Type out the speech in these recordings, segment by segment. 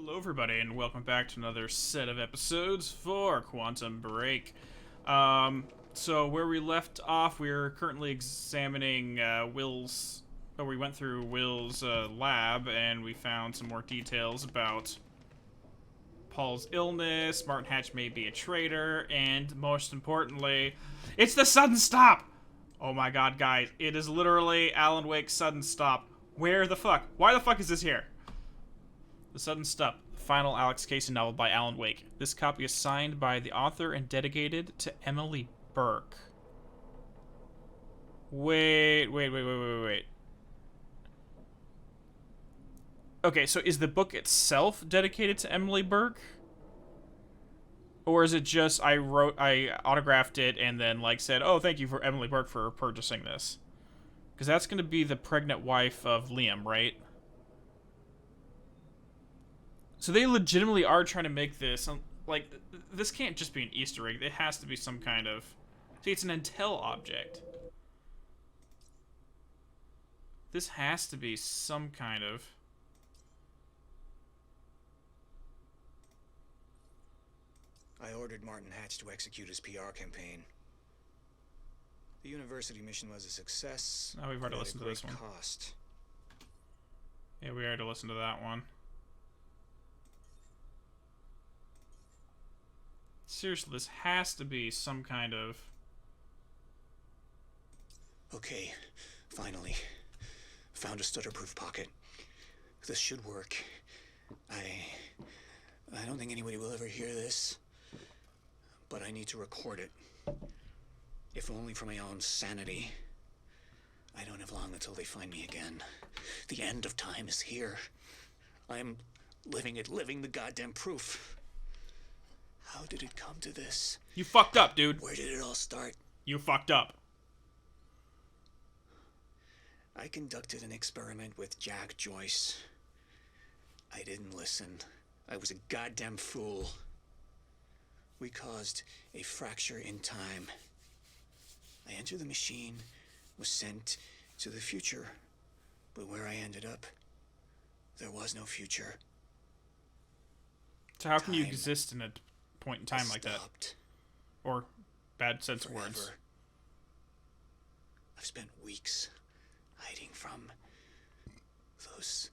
Hello everybody and welcome back to another set of episodes for Quantum Break. So where we left off, we're currently examining we went through Will's lab and we found some more details about Paul's illness. Martin Hatch may be a traitor, and most importantly, it's the sudden stop! Oh my god, guys, it is literally Alan Wake's sudden stop. Where the fuck? Why the fuck is this here? The Sudden Stop, the final Alex Casey novel by Alan Wake. This copy is signed by the author and dedicated to Emily Burke. Wait. Okay, so is the book itself dedicated to Emily Burke? Or is it just I autographed it and then said, oh, thank you for Emily Burke for purchasing this? Because that's going to be the pregnant wife of Liam, right? So they legitimately are trying to make this, this can't just be an Easter egg. It has to be some kind of... See, it's an Intel object. This has to be some kind of... I ordered Martin Hatch to execute his PR campaign. The university mission was a success. Oh, we've already listened to this one. Cost. Yeah, we already listened to that one. Seriously, this has to be some kind of... Okay, finally. Found a stutter-proof pocket. This should work. I don't think anybody will ever hear this. But I need to record it. If only for my own sanity. I don't have long until they find me again. The end of time is here. I'm living the goddamn proof. How did it come to this? You fucked up, dude. Where did it all start? You fucked up. I conducted an experiment with Jack Joyce. I didn't listen. I was a goddamn fool. We caused a fracture in time. I entered the machine, was sent to the future. But where I ended up, there was no future. So how can you exist in a point in time like that? Or bad sense of words. I've spent weeks hiding from those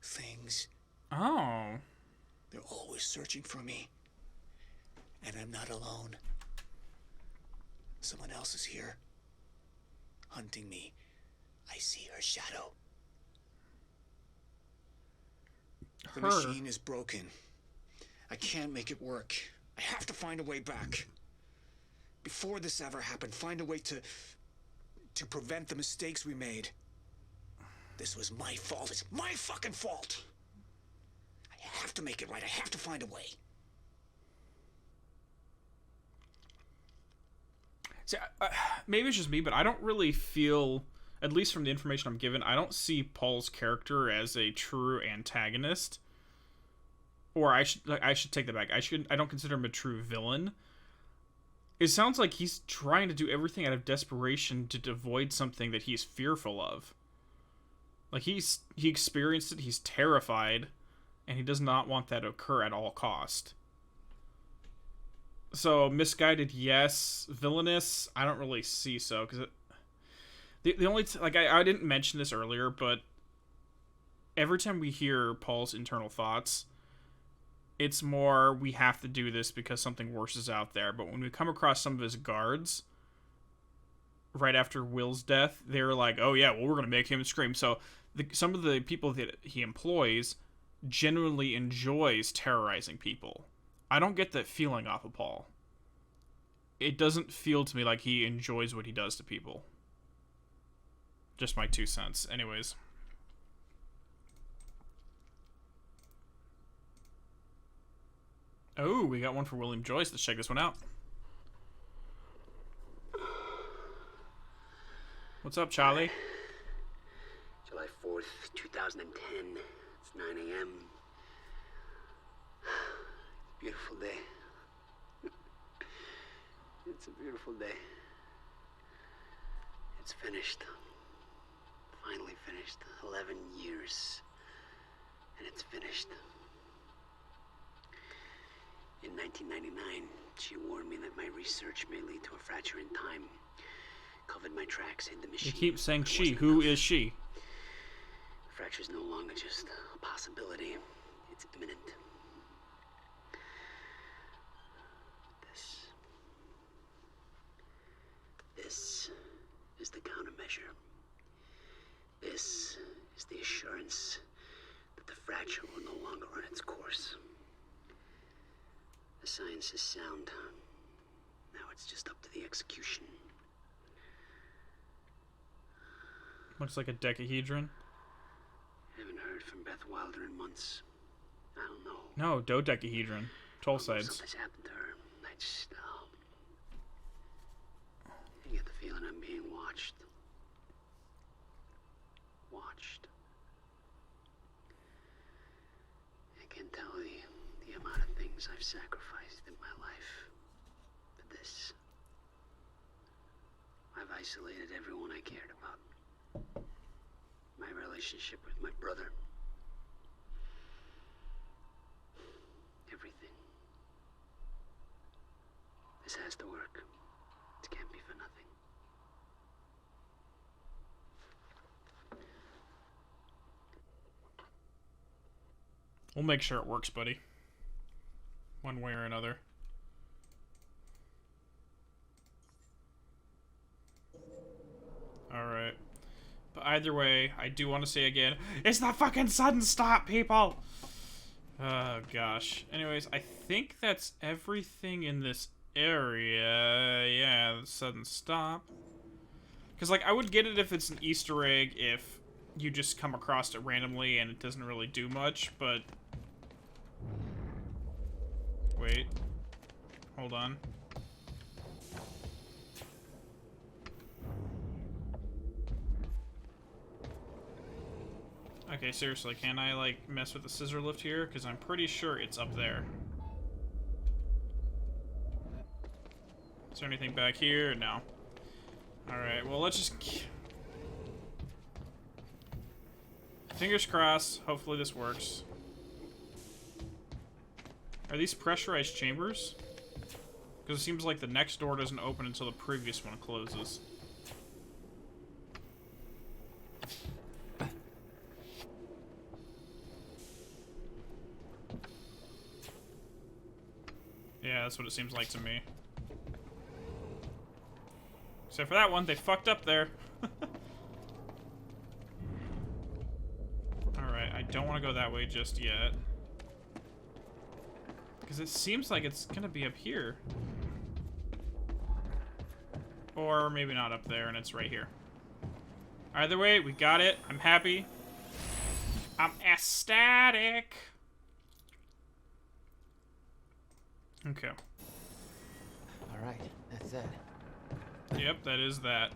things. Oh. They're always searching for me. And I'm not alone. Someone else is here. Hunting me. I see her shadow. The machine is broken. I can't make it work. I have to find a way back. Before this ever happened, find a way to prevent the mistakes we made. This was my fault. It's my fucking fault. I have to make it right. I have to find a way. See, maybe it's just me, but I don't really feel, at least from the information I'm given, I don't see Paul's character as a true antagonist. Or I should take that back. I don't consider him a true villain. It sounds like he's trying to do everything out of desperation to avoid something that he's fearful of. He experienced it, he's terrified, and he does not want that to occur at all cost. So, misguided, yes. Villainous, I don't really see so, because the only... I didn't mention this earlier, but every time we hear Paul's internal thoughts, it's more, we have to do this because something worse is out there. But when we come across some of his guards, right after Will's death, they're like, oh yeah, well, we're going to make him scream. So, some of the people that he employs genuinely enjoys terrorizing people. I don't get that feeling off of Paul. It doesn't feel to me like he enjoys what he does to people. Just my 2 cents. Anyways. Oh, we got one for William Joyce. Let's check this one out. What's up, Charlie? July 4th, 2010. It's 9 a.m. Beautiful day. It's a beautiful day. It's finished. Finally finished. 11 years. And it's finished. In 1999, she warned me that my research may lead to a fracture in time. Covered my tracks, hid the machine. You keep saying she. Who is she? The fracture's no longer just a possibility. It's imminent. This is the countermeasure. This is the assurance that the fracture will no longer run its course. The science is sound. Now it's just up to the execution. Looks like a decahedron. Haven't heard from Beth Wilder in months. I don't know. No, dodecahedron. 12 sides. Something's happened to her. I get the feeling I'm being watched. Watched. I can't tell the amount of things I've sacrificed in my life for this. I've isolated everyone I cared about. My relationship with my brother. Everything. This has to work. It can't be for nothing. We'll make sure it works, buddy. One way or another. Alright. But either way, I do want to say again, it's the fucking sudden stop, people! Oh, gosh. Anyways, I think that's everything in this area. Yeah, the sudden stop. Because, like, I would get it if it's an Easter egg, if you just come across it randomly and it doesn't really do much, but... Wait. Hold on. Okay, seriously, can I, like, mess with the scissor lift here? Because I'm pretty sure it's up there. Is there anything back here? No. Alright, well, let's just... Fingers crossed. Hopefully this works. Are these pressurized chambers? Because it seems like the next door doesn't open until the previous one closes. Yeah, that's what it seems like to me. Except for that one, they fucked up there. Alright, I don't want to go that way just yet. Because it seems like it's gonna be up here. Or maybe not up there and it's right here. Either way, we got it. I'm happy. I'm ecstatic. Okay. Alright, that's it. Yep, that is that.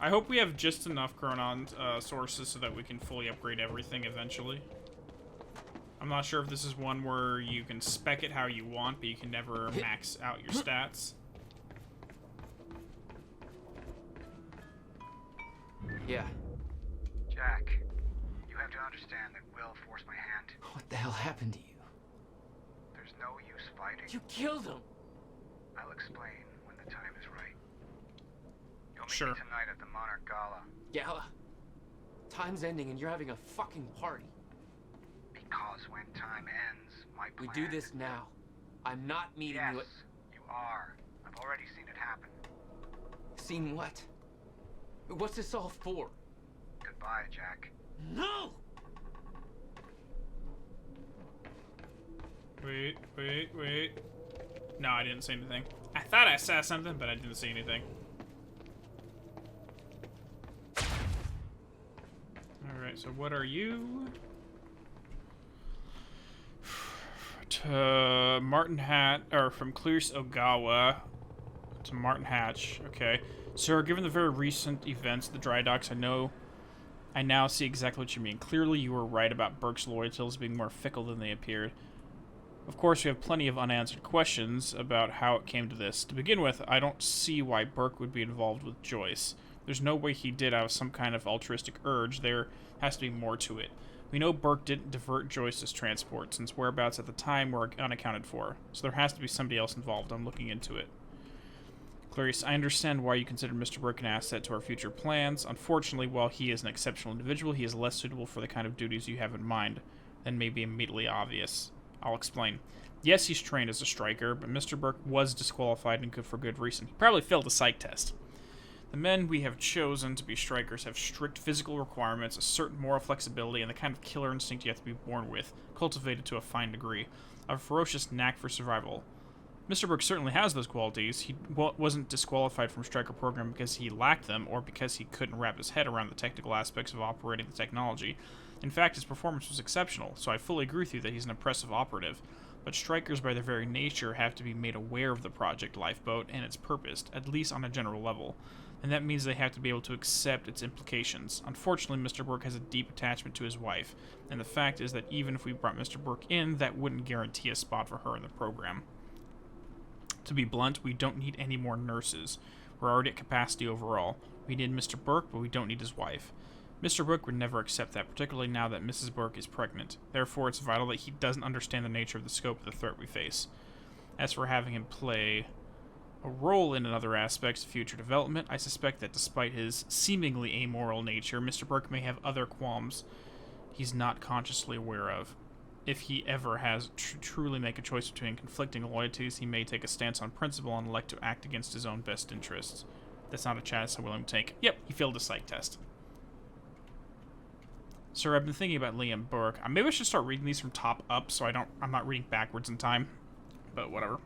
I hope we have just enough Chronon sources so that we can fully upgrade everything eventually. I'm not sure if this is one where you can spec it how you want, but you can never max out your stats. Yeah. Jack, you have to understand that Will forced my hand. What the hell happened to you? There's no use fighting. You killed him! I'll explain when the time is right. You'll meet Sure. me tonight at the Monarch Gala. Gala? Time's ending and you're having a fucking party. Because when time ends, my We plan... do this now. I'm not meeting Yes, you at... you are. I've already seen it happen. Seen what? What's this all for? Goodbye, Jack. No! Wait, wait, wait. No, I didn't say anything. I thought I saw something, but I didn't see anything. Alright, so what are you? To Martin Hat, or from Clears Ogawa to Martin Hatch. Okay. Sir, given the very recent events at the dry docks, I now see exactly what you mean. Clearly you were right about Burke's loyalties being more fickle than they appeared. Of course, we have plenty of unanswered questions about how it came to this. To begin with, I don't see why Burke would be involved with Joyce. There's no way he did out of some kind of altruistic urge. There has to be more to it. We know Burke didn't divert Joyce's transport, since whereabouts at the time were unaccounted for, so there has to be somebody else involved. I'm looking into it. Clarice, I understand why you consider Mr. Burke an asset to our future plans. Unfortunately, while he is an exceptional individual, he is less suitable for the kind of duties you have in mind than may be immediately obvious. I'll explain. Yes, he's trained as a striker, but Mr. Burke was disqualified and for good reason. He probably failed a psych test. The men we have chosen to be strikers have strict physical requirements, a certain moral flexibility, and the kind of killer instinct you have to be born with, cultivated to a fine degree, a ferocious knack for survival. Mr. Burke certainly has those qualities. He wasn't disqualified from striker program because he lacked them or because he couldn't wrap his head around the technical aspects of operating the technology. In fact, his performance was exceptional, so I fully agree with you that he's an impressive operative. But strikers, by their very nature, have to be made aware of the Project Lifeboat and its purpose, at least on a general level. And that means they have to be able to accept its implications. Unfortunately, Mr. Burke has a deep attachment to his wife, and the fact is that even if we brought Mr. Burke in, that wouldn't guarantee a spot for her in the program. To be blunt, we don't need any more nurses. We're already at capacity overall. We need Mr. Burke, but we don't need his wife. Mr. Burke would never accept that, particularly now that Mrs. Burke is pregnant. Therefore, it's vital that he doesn't understand the nature of the scope of the threat we face. As for having him play a role in other aspects of future development, I suspect that despite his seemingly amoral nature, Mr. Burke may have other qualms he's not consciously aware of. If he ever has truly make a choice between conflicting loyalties, he may take a stance on principle and elect to act against his own best interests. That's not a chance I'm willing to take. Yep, he failed a psych test. Sir, I've been thinking about Liam Burke. Maybe I should start reading these from top up so I'm not reading backwards in time. But whatever.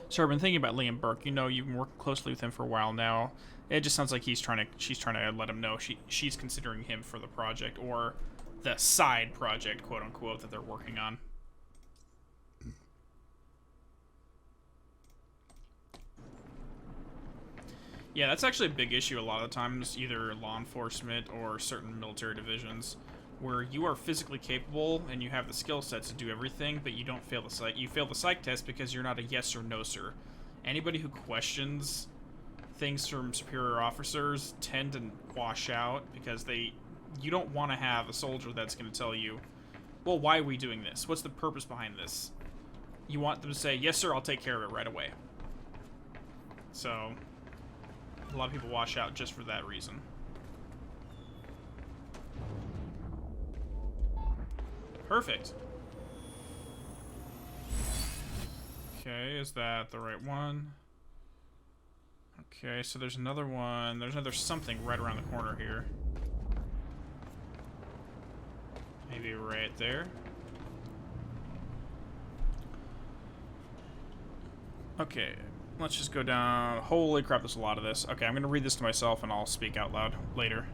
Sir, I've been thinking about Liam Burke. You know, you've been working closely with him for a while now. It just sounds like she's trying to let him know she's considering him for the project, or the side project, quote unquote, that they're working on. Yeah, that's actually a big issue a lot of times, either law enforcement or certain military divisions, where you are physically capable and you have the skill sets to do everything, but you don't fail the psych. You fail the psych test because you're not a yes or no sir. Anybody who questions things from superior officers tend to wash out because you don't want to have a soldier that's going to tell you, well, why are we doing this? What's the purpose behind this? You want them to say, yes sir, I'll take care of it right away. So a lot of people wash out just for that reason. Perfect. Okay, is that the right one? Okay, so there's another one. There's another something right around the corner here. Maybe right there. Okay, let's just go down. Holy crap, there's a lot of this. Okay, I'm going to read this to myself and I'll speak out loud later.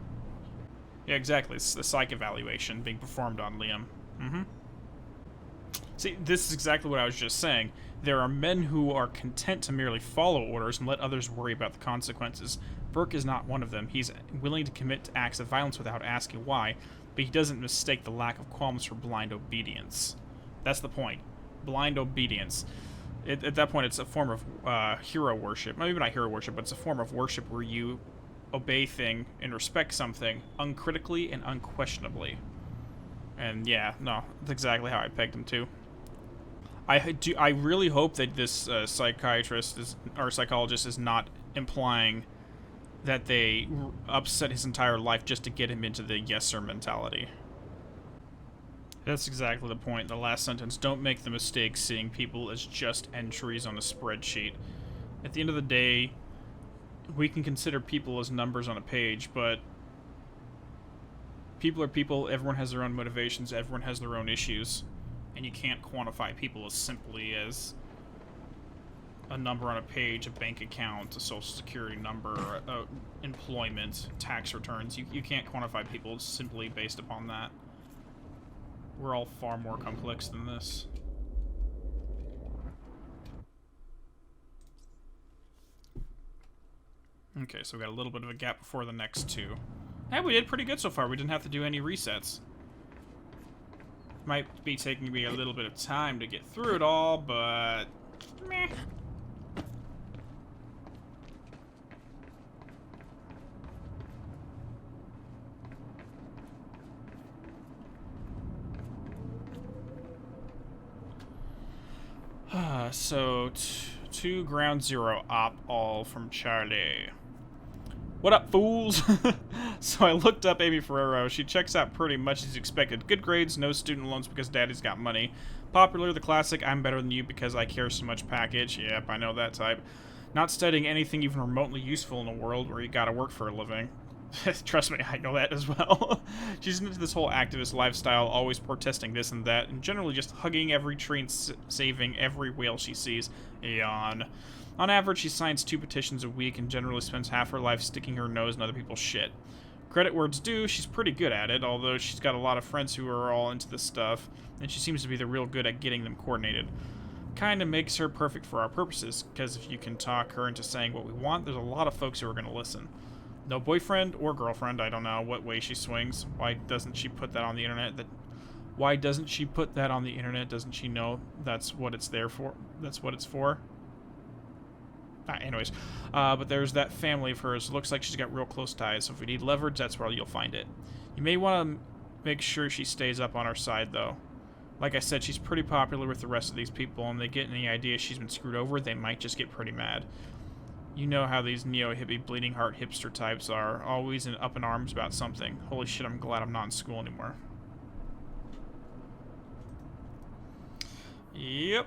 Yeah, exactly. It's the psych evaluation being performed on Liam. See, this is exactly what I was just saying. There are men who are content to merely follow orders and let others worry about the consequences. Burke is not one of them. He's willing to commit to acts of violence without asking why, but he doesn't mistake the lack of qualms for blind obedience. That's the point. Blind obedience. At that point, it's a form of hero worship. Maybe not hero worship, but it's a form of worship where you obey thing and respect something uncritically and unquestionably. And yeah, no, that's exactly how I pegged him too. I really hope that this psychologist is not implying that they upset his entire life just to get him into the yes sir mentality. That's exactly the point. The last sentence, don't make the mistake seeing people as just entries on a spreadsheet. At the end of the day, we can consider people as numbers on a page, but people are people, everyone has their own motivations, everyone has their own issues, and you can't quantify people as simply as a number on a page, a bank account, a social security number, employment, tax returns. You can't quantify people simply based upon that. We're all far more complex than this. Okay, so we got a little bit of a gap before the next two. Hey, we did pretty good so far. We didn't have to do any resets. Might be taking me a little bit of time to get through it all, but meh. So, to ground zero, op all from Charlie. What up, fools? So I looked up Amy Ferrero. She checks out pretty much as expected. Good grades, no student loans because daddy's got money. Popular, the classic, I'm better than you because I care so much package. Yep, I know that type. Not studying anything even remotely useful in a world where you gotta work for a living. Trust me, I know that as well. She's into this whole activist lifestyle, always protesting this and that, and generally just hugging every tree and saving every whale she sees. Yawn. On average, she signs 2 petitions a week and generally spends half her life sticking her nose in other people's shit. Credit where it's due, she's pretty good at it, although she's got a lot of friends who are all into this stuff, and she seems to be the real good at getting them coordinated. Kinda makes her perfect for our purposes, because if you can talk her into saying what we want, there's a lot of folks who are gonna listen. No boyfriend or girlfriend, I don't know what way she swings. Why doesn't she put that on the internet? Why doesn't she put that on the internet? Doesn't she know that's what it's there for? That's what it's for? Anyways, but there's that family of hers. Looks like she's got real close ties, so if we need leverage, that's where you'll find it. You may want to make sure she stays up on our side, though. Like I said, she's pretty popular with the rest of these people, and they get any idea she's been screwed over, they might just get pretty mad. You know how these neo-hippie, bleeding heart hipster types are, always up in arms about something. Holy shit, I'm glad I'm not in school anymore. Yep.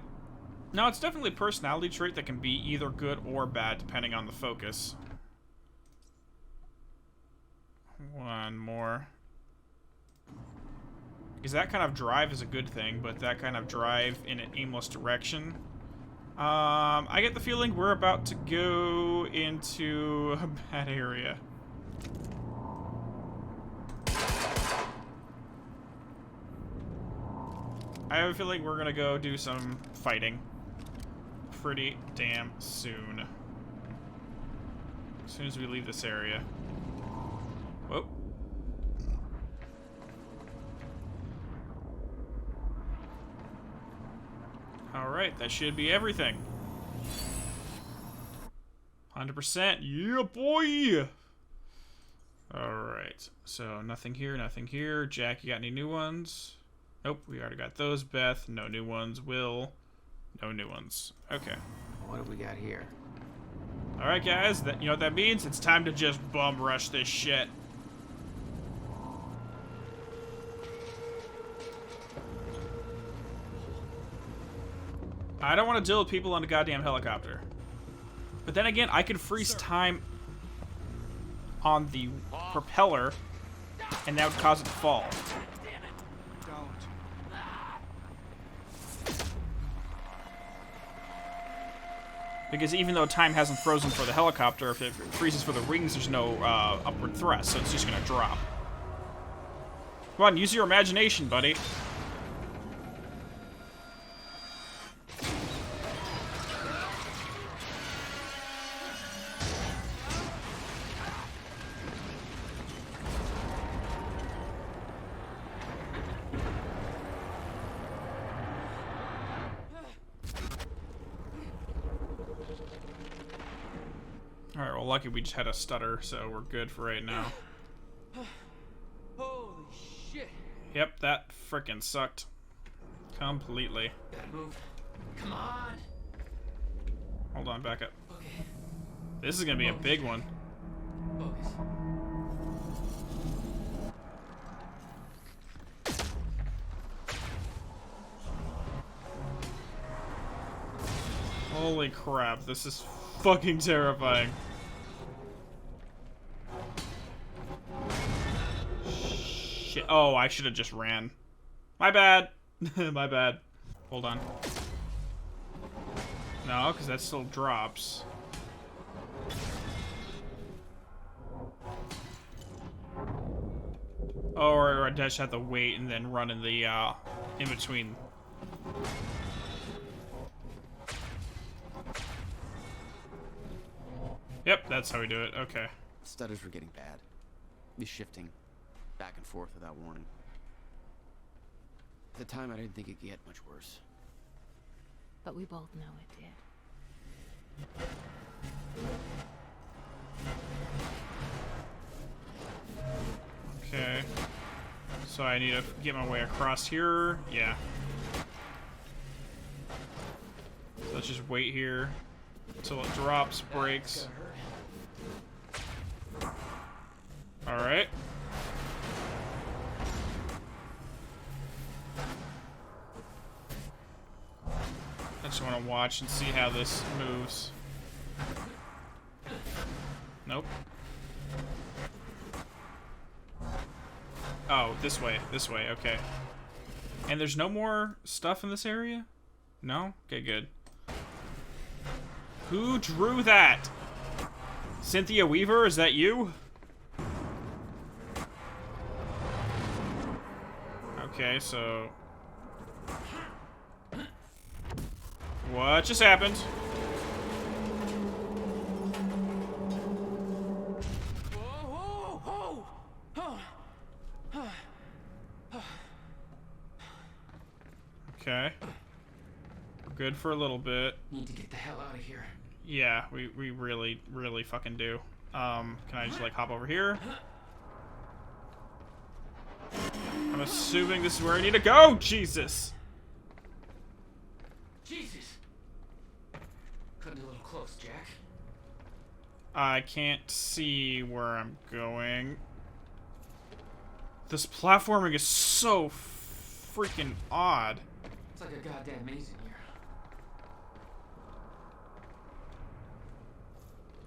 No, it's definitely a personality trait that can be either good or bad, depending on the focus. One more. Because that kind of drive is a good thing, but that kind of drive in an aimless direction. I get the feeling we're about to go into a bad area. I have a feeling we're gonna go do some fighting pretty damn soon. As soon as we leave this area. Whoa. Alright, that should be everything. 100%. Yeah, boy! Alright, so nothing here, nothing here. Jack, you got any new ones? Nope, we already got those. Beth, no new ones. Will, no new ones. Okay. What have we got here? Alright, guys, you know what that means? It's time to just bum rush this shit. I don't want to deal with people on a goddamn helicopter. But then again, I could freeze time on the propeller, and that would cause it to fall. Because even though time hasn't frozen for the helicopter, if it freezes for the wings, there's no upward thrust, so it's just gonna drop. Come on, use your imagination, buddy. Alright, well, lucky we just had a stutter, so we're good for right now. Holy shit! Yep, that frickin' sucked. Completely. Gotta move. Come on! Hold on, back up. Okay. This is gonna be a big one. Focus. Holy crap, this is fucking terrifying. Shit. Oh, I should have just ran. My bad. My bad. Hold on. No, because that still drops. Or I just have to wait and then run in the, in between. Yep, that's how we do it. Okay. Stutters were getting bad. Be shifting back and forth without warning. At the time, I didn't think it could get much worse. But we both know it did. Okay. So I need to get my way across here. Yeah. So let's just wait here until it drops, breaks. Alright. I just want to watch and see how this moves. Nope. Oh, this way, okay. And there's no more stuff in this area? No? Okay, good. Who drew that? Cynthia Weaver, is that you? Okay, so... What just happened? Okay. We're good for a little bit. Need to get the hell out of here. Yeah, we really, really fucking do. Can I just, like, hop over here? I'm assuming this is where I need to go! Jesus! Jesus! Cutting a little close, Jack. I can't see where I'm going. This platforming is so freaking odd. It's like a goddamn maze in here.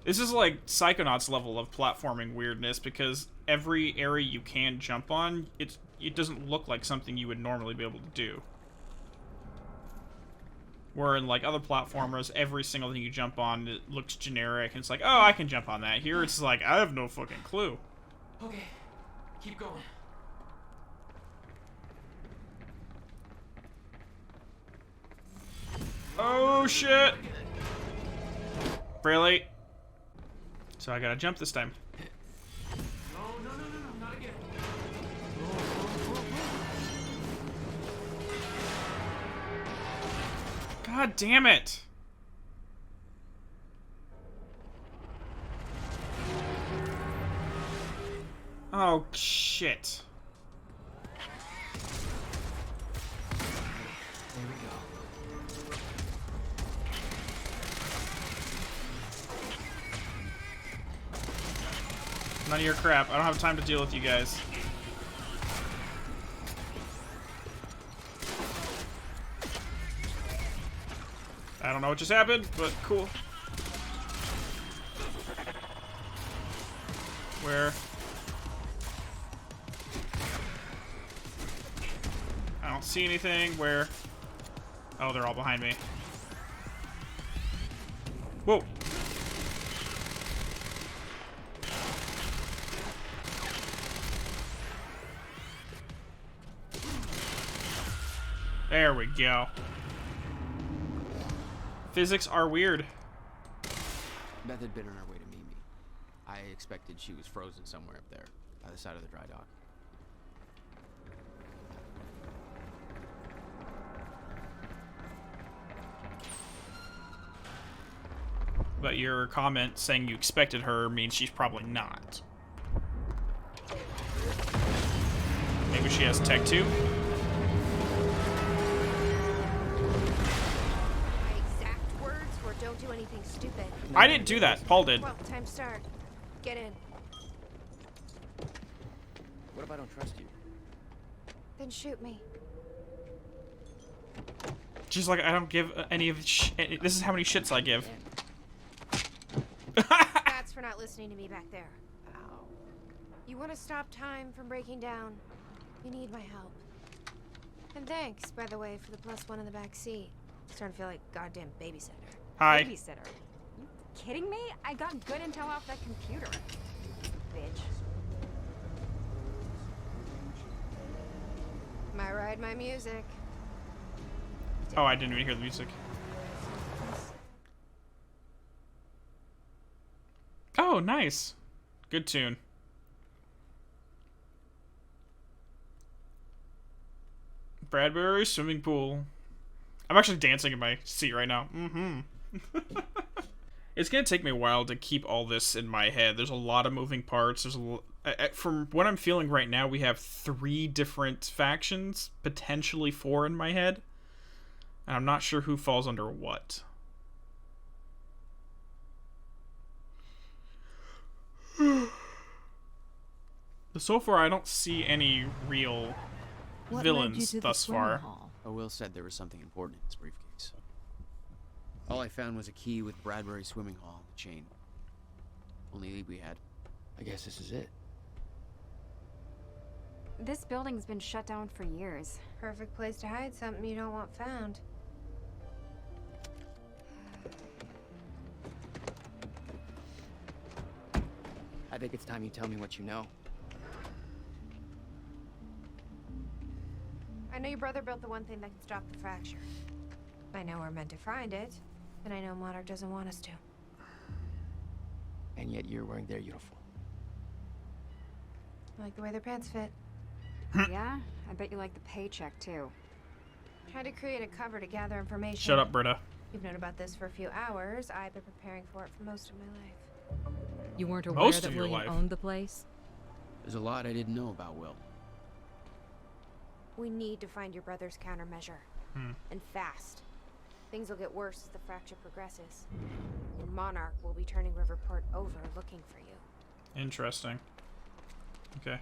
This is like Psychonauts level of platforming weirdness, because every area you can jump on, it doesn't look like something you would normally be able to do. Where in like other platformers, every single thing you jump on, it looks generic, and it's like, oh, I can jump on that. Here it's like, I have no fucking clue. Okay, keep going. Oh shit! Really? So I gotta jump this time. No, not again. God damn it! Oh shit. There we go. None of your crap. I don't have time to deal with you guys. I don't know what just happened, but cool. Where? I don't see anything. Where? Oh, they're all behind me. Whoa. There we go. Physics are weird. Beth had been on her way to meet me. I expected she was frozen somewhere up there, by the side of the dry dock. But your comment saying you expected her means she's probably not. Maybe she has tech too? Don't do anything stupid. I didn't do that. Paul did. Well, time to start. Get in. What if I don't trust you? Then shoot me. She's like, I don't give any of this is how many shits I give. That's for not listening to me back there. Ow. You want to stop time from breaking down? You need my help. And thanks, by the way, for the +1 in the back seat. Starting to feel like goddamn babysitter. Hi. Babysitter. You kidding me? I got good intel off that computer. Bitch. My ride, my music. Oh, I didn't even hear the music. Oh, nice. Good tune. Bradbury swimming pool. I'm actually dancing in my seat right now. Mm-hmm. It's gonna take me a while to keep all this in my head. There's a lot of moving parts. There's from what I'm feeling right now, we have 3 different factions, potentially 4 in my head, and I'm not sure who falls under what. So far, I don't see any real What led you villains to the thus swimming far. hall? Oh, Will said there was something important in his briefcase. All I found was a key with Bradbury Swimming Hall on the chain. Only lead we had. I guess this is it. This building's been shut down for years. Perfect place to hide something you don't want found. I think it's time you tell me what you know. I know your brother built the one thing that can stop the fracture. I know we're meant to find it, and I know Monarch doesn't want us to. And yet you're wearing their uniform. I like the way their pants fit. Yeah? I bet you like the paycheck, too. Tried to create a cover to gather information. Shut up, Britta. You've known about this for a few hours. I've been preparing for it for most of my life. You weren't aware Most that of your William life. owned the place? There's a lot I didn't know about Will. We need to find your brother's countermeasure. Hmm. And fast. Things will get worse as the fracture progresses. And Monarch will be turning Riverport over looking for you. Interesting. Okay.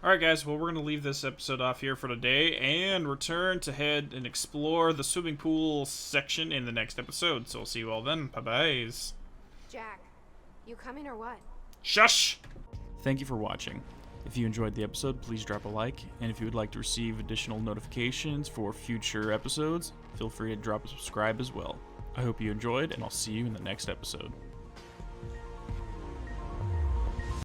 Alright, guys. Well, we're going to leave this episode off here for today and return to head and explore the swimming pool section in the next episode. So we'll see you all then. Bye-bye. Jack, you coming or what? Shush! Thank you for watching. If you enjoyed the episode, please drop a like, and if you would like to receive additional notifications for future episodes, feel free to drop a subscribe as well. I hope you enjoyed, and I'll see you in the next episode.